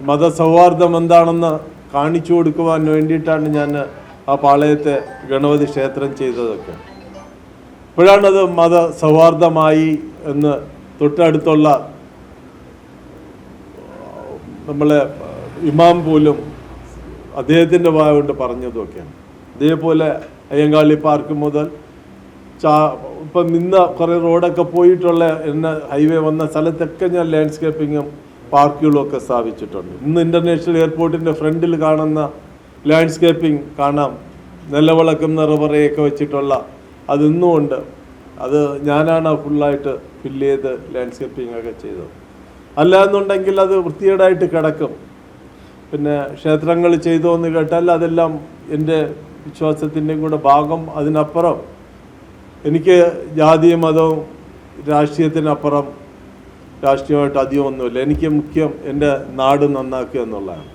മതസൗഹാർദ്ദം എന്താണെന്ന് കാണിച്ചു കൊടുക്കുവാൻ വേണ്ടിയിട്ടാണ് ഞാൻ ആ പാളയത്തെ ഗണപതി ക്ഷേത്രം ചെയ്തതൊക്കെ. ഇപ്പോഴാണത് മതസൗഹാർദ്ദമായി എന്ന് തൊട്ടടുത്തുള്ള നമ്മളെ ഇമാം പോലും അദ്ദേഹത്തിൻ്റെ വായ കൊണ്ട് പറഞ്ഞതൊക്കെയാണ്. അതേപോലെ അയ്യങ്കാളി പാർക്ക് മുതൽ ഇപ്പം ഇന്ന് കുറേ റോഡൊക്കെ പോയിട്ടുള്ള ഹൈവേ വന്ന സ്ഥലത്തൊക്കെ ഞാൻ ലാൻഡ്സ്കേപ്പിങ്ങും പാർക്കുകളും ഒക്കെ സ്ഥാപിച്ചിട്ടുണ്ട്. ഇന്ന് ഇൻ്റർനാഷണൽ എയർപോർട്ടിൻ്റെ ഫ്രണ്ടിൽ കാണുന്ന ലാൻഡ്സ്കേപ്പിംഗ് കാണാം, നിലവിളക്കും നിറവറയൊക്കെ വെച്ചിട്ടുള്ള അതിന്നും ഉണ്ട്. അത് ഞാനാണ് ഫുള്ളായിട്ട് ഫില്ല് ചെയ്ത് ലാൻഡ്സ്കേപ്പിംഗ് ഒക്കെ ചെയ്തത്. അല്ല എന്നുണ്ടെങ്കിൽ അത് വൃത്തികേടായിട്ട് കിടക്കും. പിന്നെ ക്ഷേത്രങ്ങൾ ചെയ്തോ എന്ന് കേട്ടാൽ അതെല്ലാം എൻ്റെ വിശ്വാസത്തിൻ്റെയും കൂടെ ഭാഗം. അതിനപ്പുറം എനിക്ക് ജാതിയും മതവും രാഷ്ട്രീയത്തിനപ്പുറം രാഷ്ട്രീയമായിട്ട് അധികമൊന്നുമില്ല. എനിക്ക് മുഖ്യം എൻ്റെ നാട് നന്നാക്കുക എന്നുള്ളതാണ്.